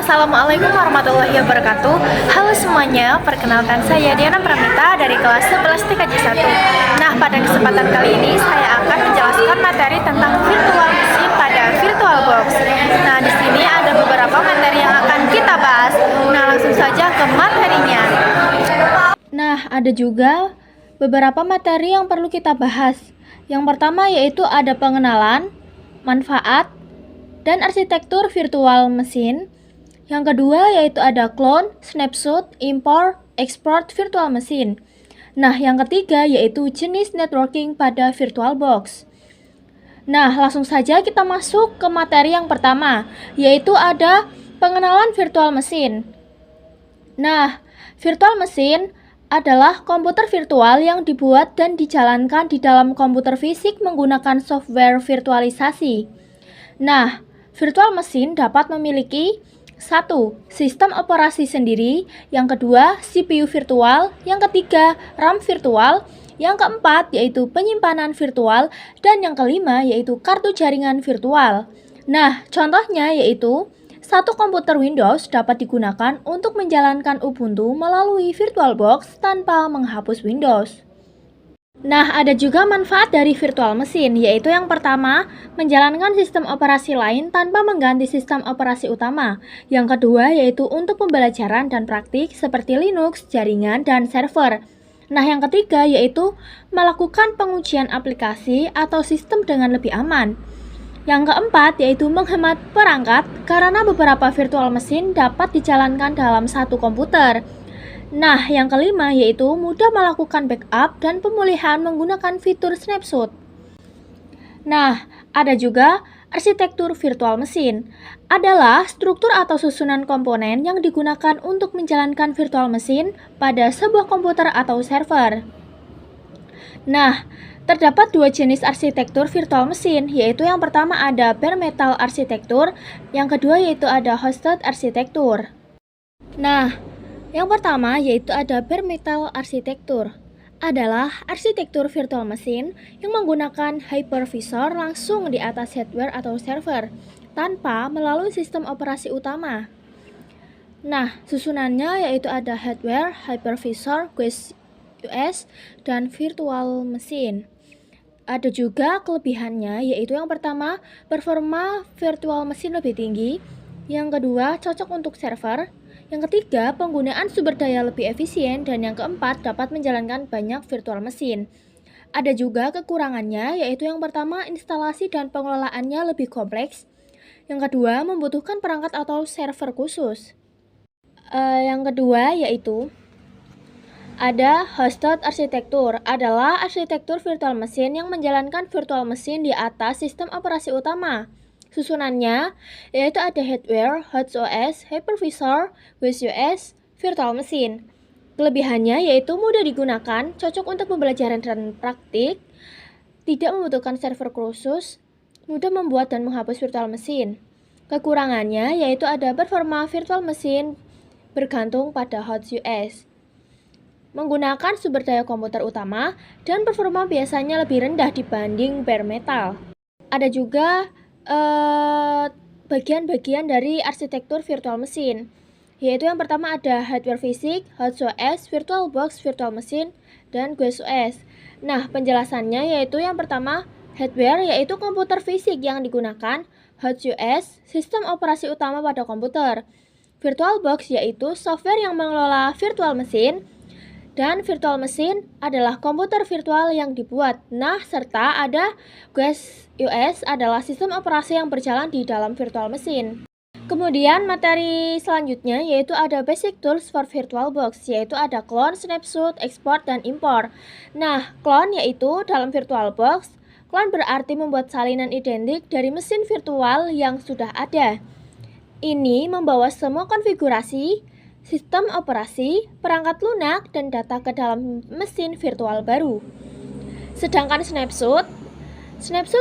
Assalamualaikum warahmatullahi wabarakatuh. Halo semuanya, perkenalkan saya Diana Pramita dari kelas 11 TKJ 1. Nah, pada kesempatan kali ini saya akan menjelaskan materi tentang virtual machine pada VirtualBox. Nah, di sini ada beberapa materi yang akan kita bahas. Nah, langsung saja ke materinya. Nah, ada juga beberapa materi yang perlu kita bahas. Yang pertama yaitu ada pengenalan, manfaat, dan arsitektur virtual machine. Yang kedua yaitu ada clone, snapshot, import, export virtual machine. Nah, yang ketiga yaitu jenis networking pada VirtualBox. Nah, langsung saja kita masuk ke materi yang pertama, yaitu ada pengenalan virtual machine. Nah, virtual machine adalah komputer virtual yang dibuat dan dijalankan di dalam komputer fisik menggunakan software virtualisasi. Nah, virtual machine dapat memiliki 1. Sistem operasi sendiri, yang kedua CPU virtual, yang ketiga RAM virtual, yang keempat yaitu penyimpanan virtual, dan yang kelima yaitu kartu jaringan virtual. Nah, contohnya yaitu satu komputer Windows dapat digunakan untuk menjalankan Ubuntu melalui VirtualBox tanpa menghapus Windows. Nah, ada juga manfaat dari virtual machine, yaitu yang pertama, menjalankan sistem operasi lain tanpa mengganti sistem operasi utama. Yang kedua, yaitu untuk pembelajaran dan praktik seperti Linux, jaringan, dan server. Nah, yang ketiga, yaitu melakukan pengujian aplikasi atau sistem dengan lebih aman. Yang keempat, yaitu menghemat perangkat, karena beberapa virtual machine dapat dijalankan dalam satu komputer. Nah, yang kelima yaitu mudah melakukan backup dan pemulihan menggunakan fitur snapshot. Nah, ada juga arsitektur virtual machine. Adalah struktur atau susunan komponen yang digunakan untuk menjalankan virtual machine pada sebuah komputer atau server. Nah, terdapat dua jenis arsitektur virtual machine, yaitu yang pertama ada bare metal arsitektur, yang kedua yaitu ada hosted arsitektur. Nah, yang pertama yaitu ada bare metal arsitektur. Adalah arsitektur virtual machine yang menggunakan hypervisor langsung di atas hardware atau server tanpa melalui sistem operasi utama. Nah, susunannya yaitu ada hardware, hypervisor, guest OS, dan virtual machine. Ada juga kelebihannya yaitu yang pertama, performa virtual machine lebih tinggi. Yang kedua, cocok untuk server. Yang ketiga, penggunaan sumber daya lebih efisien, dan yang keempat, dapat menjalankan banyak virtual machine. Ada juga kekurangannya, yaitu yang pertama, instalasi dan pengelolaannya lebih kompleks. Yang kedua, membutuhkan perangkat atau server khusus. Yang kedua, yaitu ada hosted arsitektur, adalah arsitektur virtual machine yang menjalankan virtual machine di atas sistem operasi utama. Susunannya yaitu ada hardware, host OS, hypervisor, guest OS, virtual machine. Kelebihannya yaitu mudah digunakan, cocok untuk pembelajaran dan praktik, tidak membutuhkan server khusus, mudah membuat dan menghapus virtual machine. Kekurangannya yaitu ada performa virtual machine bergantung pada host OS, menggunakan sumber daya komputer utama, dan performa biasanya lebih rendah dibanding bare metal. Ada juga bagian-bagian dari arsitektur virtual machine, yaitu yang pertama ada hardware fisik, host OS, VirtualBox, virtual machine, dan guest OS. Nah, penjelasannya yaitu yang pertama, hardware yaitu komputer fisik yang digunakan, host OS, sistem operasi utama pada komputer. VirtualBox yaitu software yang mengelola virtual machine, dan virtual machine adalah komputer virtual yang dibuat. Nah, serta ada guest OS adalah sistem operasi yang berjalan di dalam virtual machine. Kemudian materi selanjutnya yaitu ada basic tools for VirtualBox, yaitu ada clone, snapshot, export, dan import. Nah, clone yaitu dalam VirtualBox, clone berarti membuat salinan identik dari mesin virtual yang sudah ada. Ini membawa semua konfigurasi, sistem operasi, perangkat lunak, dan data ke dalam mesin virtual baru. Sedangkan snapshot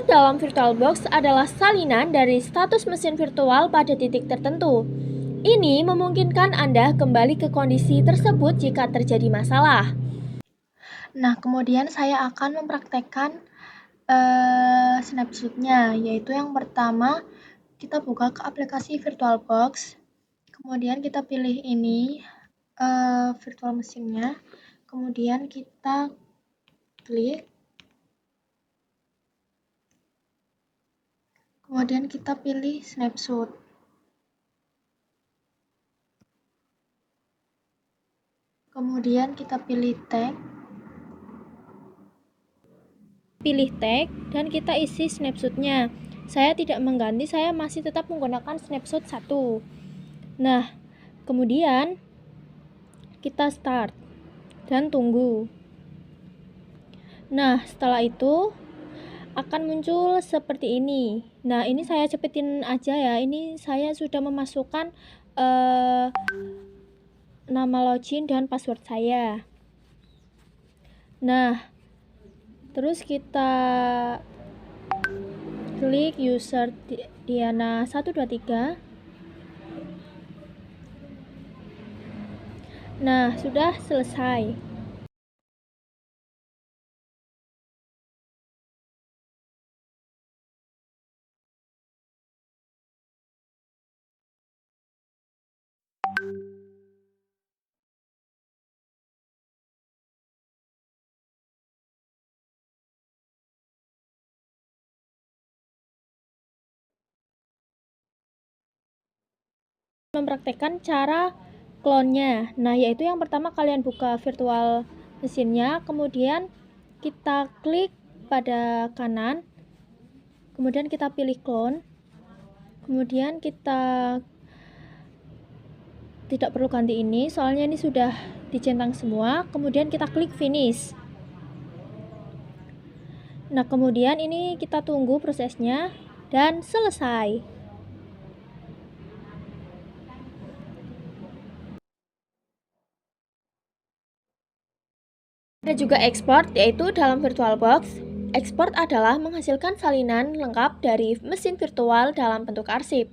dalam VirtualBox adalah salinan dari status mesin virtual pada titik tertentu. Ini memungkinkan Anda kembali ke kondisi tersebut jika terjadi masalah. Nah, kemudian saya akan mempraktekkan snapshotnya, yaitu yang pertama, kita buka ke aplikasi VirtualBox. Kemudian kita pilih ini virtual mesinnya, kemudian kita klik, kemudian kita pilih snapshot. Kemudian kita pilih tag, dan kita isi snapshotnya. Saya tidak mengganti, saya masih tetap menggunakan snapshot 1. Nah, kemudian kita start dan tunggu. Nah, setelah itu akan muncul seperti ini. Nah, ini saya cepetin aja ya. Ini saya sudah memasukkan nama login dan password saya. Nah, terus kita klik user Diana 123. Nah, sudah selesai. Mempraktekkan cara clone-nya. Nah, yaitu yang pertama kalian buka virtual mesinnya, kemudian kita klik pada kanan, kemudian kita pilih clone, kemudian kita tidak perlu ganti ini, soalnya ini sudah dicentang semua, kemudian kita klik finish. Nah, kemudian ini kita tunggu prosesnya dan selesai. Ada juga export, yaitu dalam VirtualBox. Export adalah menghasilkan salinan lengkap dari mesin virtual dalam bentuk arsip.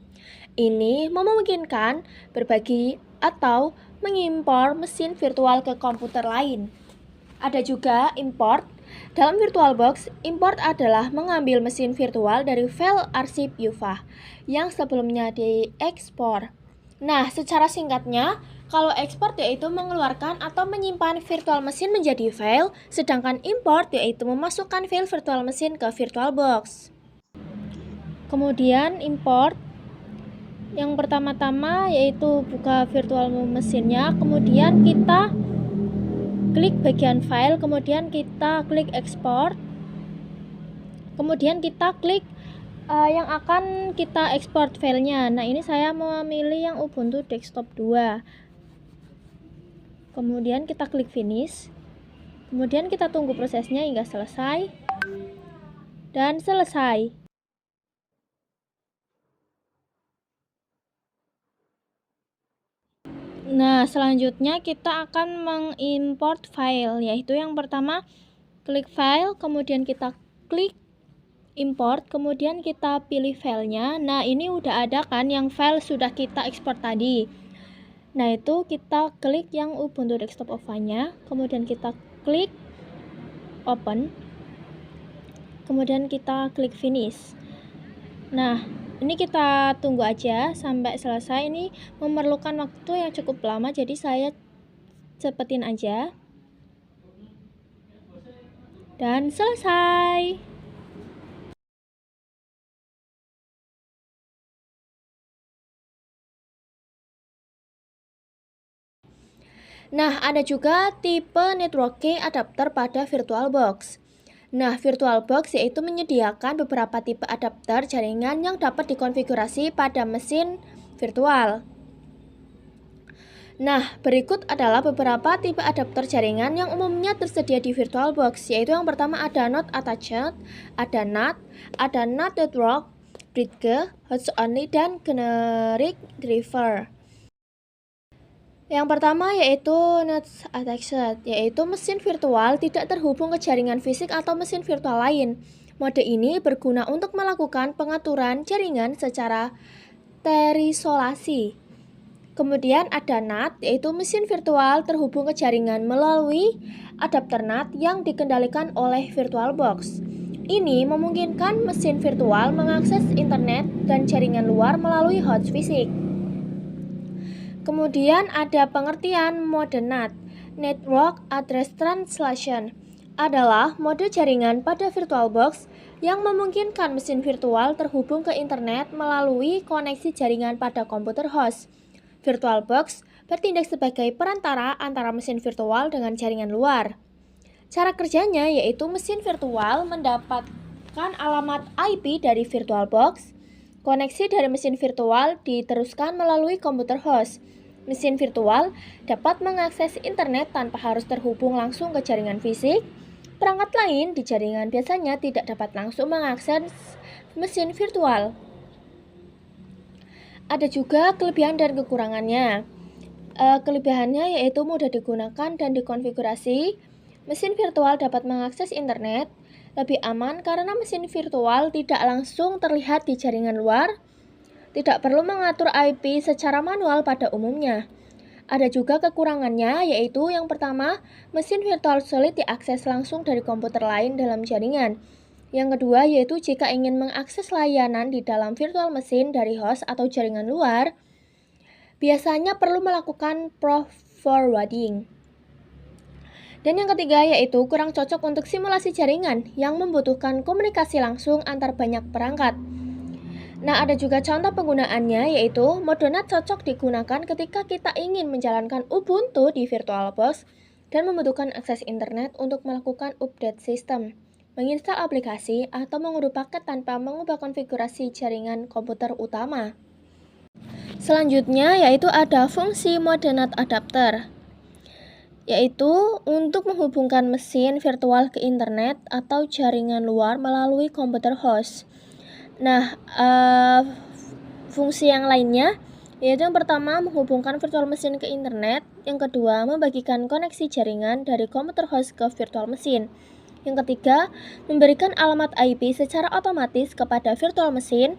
Ini memungkinkan berbagi atau mengimpor mesin virtual ke komputer lain. Ada juga import. Dalam VirtualBox, import adalah mengambil mesin virtual dari file arsip UVA yang sebelumnya diekspor. Nah, secara singkatnya, kalau ekspor yaitu mengeluarkan atau menyimpan virtual mesin menjadi file, sedangkan import yaitu memasukkan file virtual mesin ke VirtualBox. Kemudian import, yang pertama-tama yaitu buka virtual mesinnya, kemudian kita klik bagian file, kemudian kita klik ekspor, kemudian kita klik yang akan kita ekspor filenya. Nah, ini saya memilih yang Ubuntu Desktop 2. Kemudian kita klik finish. Kemudian kita tunggu prosesnya hingga selesai. Dan selesai. Nah, selanjutnya kita akan mengimport file, yaitu yang pertama klik file, kemudian kita klik import, kemudian kita pilih filenya. Nah, ini udah ada kan yang file sudah kita ekspor tadi. Nah, itu kita klik yang Ubuntu Desktop OVA-nya, kemudian kita klik open, kemudian kita klik finish. Nah, ini kita tunggu aja sampai selesai. Ini memerlukan waktu yang cukup lama, jadi saya cepetin aja. Dan selesai. Nah, ada juga tipe network key adapter pada VirtualBox. Nah, VirtualBox yaitu menyediakan beberapa tipe adapter jaringan yang dapat dikonfigurasi pada mesin virtual. Nah, berikut adalah beberapa tipe adapter jaringan yang umumnya tersedia di VirtualBox, yaitu yang pertama ada Not Attached, ada NAT, ada NAT Network, Bridge, Host Only, dan Generic Driver. Yang pertama yaitu Not Attached, yaitu mesin virtual tidak terhubung ke jaringan fisik atau mesin virtual lain. Mode ini berguna untuk melakukan pengaturan jaringan secara terisolasi. Kemudian ada NAT, yaitu mesin virtual terhubung ke jaringan melalui adapter NAT yang dikendalikan oleh VirtualBox. Ini memungkinkan mesin virtual mengakses internet dan jaringan luar melalui host fisik. Kemudian ada pengertian mode NAT, Network Address Translation, adalah mode jaringan pada VirtualBox yang memungkinkan mesin virtual terhubung ke internet melalui koneksi jaringan pada komputer host. VirtualBox bertindak sebagai perantara antara mesin virtual dengan jaringan luar. Cara kerjanya yaitu mesin virtual mendapatkan alamat IP dari VirtualBox. Koneksi dari mesin virtual diteruskan melalui komputer host. Mesin virtual dapat mengakses internet tanpa harus terhubung langsung ke jaringan fisik. Perangkat lain di jaringan biasanya tidak dapat langsung mengakses mesin virtual. Ada juga kelebihan dan kekurangannya. Kelebihannya yaitu mudah digunakan dan dikonfigurasi. Mesin virtual dapat mengakses internet, lebih aman karena mesin virtual tidak langsung terlihat di jaringan luar, tidak perlu mengatur IP secara manual pada umumnya. Ada juga kekurangannya, yaitu yang pertama, mesin virtual sulit diakses langsung dari komputer lain dalam jaringan. Yang kedua, yaitu jika ingin mengakses layanan di dalam virtual mesin dari host atau jaringan luar, biasanya perlu melakukan forwarding. Dan yang ketiga, yaitu kurang cocok untuk simulasi jaringan yang membutuhkan komunikasi langsung antar banyak perangkat. Nah, ada juga contoh penggunaannya, yaitu mode NAT cocok digunakan ketika kita ingin menjalankan Ubuntu di VirtualBox dan membutuhkan akses internet untuk melakukan update sistem, menginstal aplikasi, atau mengunduh paket tanpa mengubah konfigurasi jaringan komputer utama. Selanjutnya, yaitu ada fungsi mode NAT adapter, yaitu untuk menghubungkan mesin virtual ke internet atau jaringan luar melalui komputer host. Nah, fungsi yang lainnya yaitu yang pertama menghubungkan virtual mesin ke internet, yang kedua membagikan koneksi jaringan dari komputer host ke virtual mesin, yang ketiga memberikan alamat IP secara otomatis kepada virtual mesin,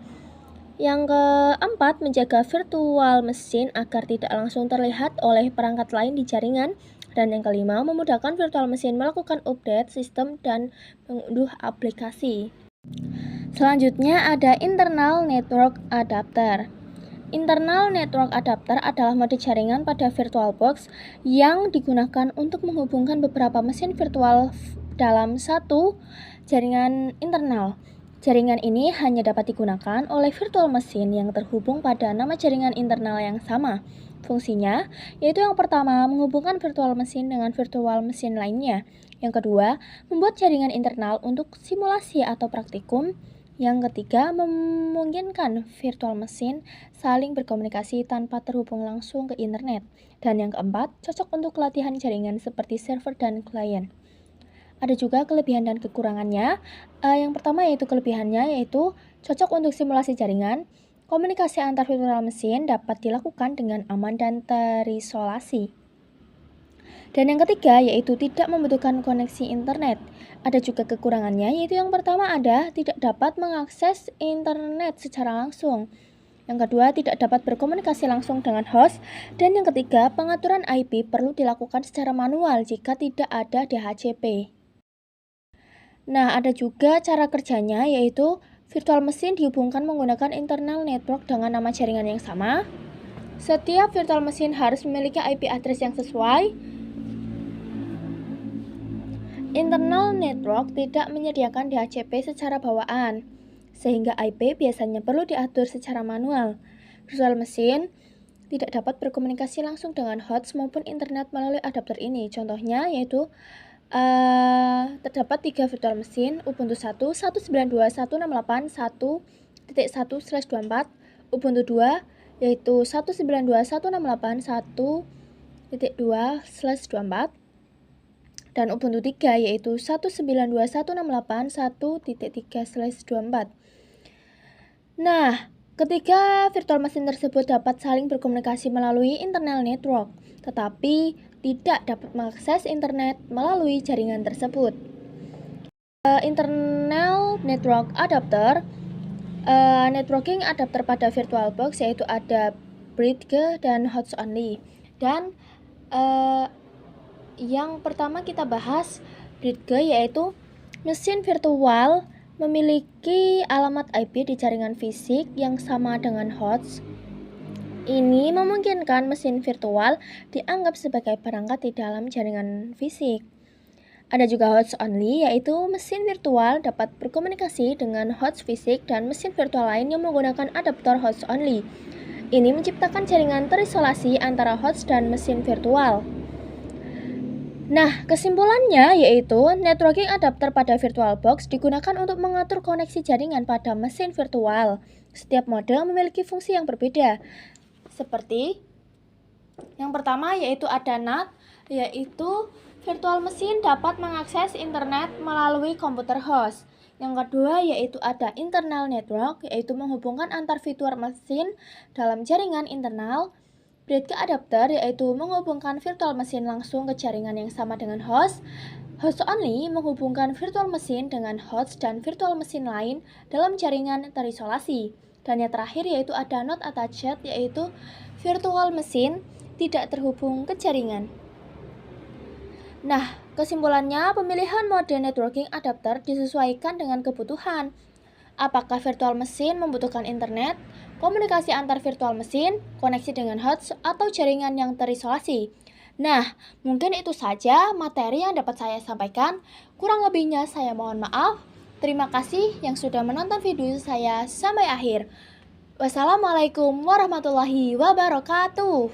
yang keempat menjaga virtual mesin agar tidak langsung terlihat oleh perangkat lain di jaringan, dan yang kelima memudahkan virtual mesin melakukan update sistem dan mengunduh aplikasi. Selanjutnya ada internal network adapter. Internal network adapter adalah mode jaringan pada VirtualBox yang digunakan untuk menghubungkan beberapa mesin virtual dalam satu jaringan internal. Jaringan ini hanya dapat digunakan oleh virtual mesin yang terhubung pada nama jaringan internal yang sama. Fungsinya yaitu yang pertama menghubungkan virtual mesin dengan virtual mesin lainnya. Yang kedua, membuat jaringan internal untuk simulasi atau praktikum. Yang ketiga, memungkinkan virtual mesin saling berkomunikasi tanpa terhubung langsung ke internet. Dan yang keempat, cocok untuk latihan jaringan seperti server dan klien. Ada juga kelebihan dan kekurangannya. Yang pertama yaitu kelebihannya yaitu cocok untuk simulasi jaringan. Komunikasi antar virtual mesin dapat dilakukan dengan aman dan terisolasi. Dan yang ketiga yaitu tidak membutuhkan koneksi internet. Ada juga kekurangannya, yaitu yang pertama ada tidak dapat mengakses internet secara langsung. Yang kedua, tidak dapat berkomunikasi langsung dengan host. Dan yang ketiga, pengaturan IP perlu dilakukan secara manual jika tidak ada DHCP. Nah, ada juga cara kerjanya, yaitu virtual mesin dihubungkan menggunakan internal network dengan nama jaringan yang sama. Setiap virtual mesin harus memiliki IP address yang sesuai. Internal network tidak menyediakan DHCP secara bawaan, sehingga IP biasanya perlu diatur secara manual. Virtual mesin tidak dapat berkomunikasi langsung dengan host maupun internet melalui adapter ini. Contohnya yaitu terdapat 3 virtual mesin, Ubuntu 1, 192.168.1.1/24, Ubuntu 2 yaitu 192.168.1.2/24, dan Ubuntu 3 yaitu 192.168.1.3/24. Nah, ketiga virtual mesin tersebut dapat saling berkomunikasi melalui internal network, tetapi tidak dapat mengakses internet melalui jaringan tersebut. Internal network adapter, networking adapter pada VirtualBox yaitu ada bridge dan host only. Dan yang pertama kita bahas bridge, yaitu mesin virtual memiliki alamat IP di jaringan fisik yang sama dengan host. Ini memungkinkan mesin virtual dianggap sebagai perangkat di dalam jaringan fisik. Ada juga host only, yaitu mesin virtual dapat berkomunikasi dengan host fisik dan mesin virtual lain yang menggunakan adaptor host only. Ini menciptakan jaringan terisolasi antara host dan mesin virtual. Nah, kesimpulannya yaitu networking adapter pada VirtualBox digunakan untuk mengatur koneksi jaringan pada mesin virtual. Setiap mode memiliki fungsi yang berbeda. Seperti yang pertama yaitu ada NAT, yaitu virtual mesin dapat mengakses internet melalui komputer host. Yang kedua yaitu ada internal network, yaitu menghubungkan antar virtual mesin dalam jaringan internal. Bridge adapter yaitu menghubungkan virtual mesin langsung ke jaringan yang sama dengan host. Host only menghubungkan virtual mesin dengan host dan virtual mesin lain dalam jaringan terisolasi. Dan yang terakhir yaitu ada not attached, yaitu virtual mesin tidak terhubung ke jaringan. Nah, kesimpulannya pemilihan mode networking adapter disesuaikan dengan kebutuhan. Apakah virtual mesin membutuhkan internet, komunikasi antar virtual mesin, koneksi dengan host, atau jaringan yang terisolasi? Nah, mungkin itu saja materi yang dapat saya sampaikan. Kurang lebihnya saya mohon maaf. Terima kasih yang sudah menonton video saya sampai akhir. Wassalamualaikum warahmatullahi wabarakatuh.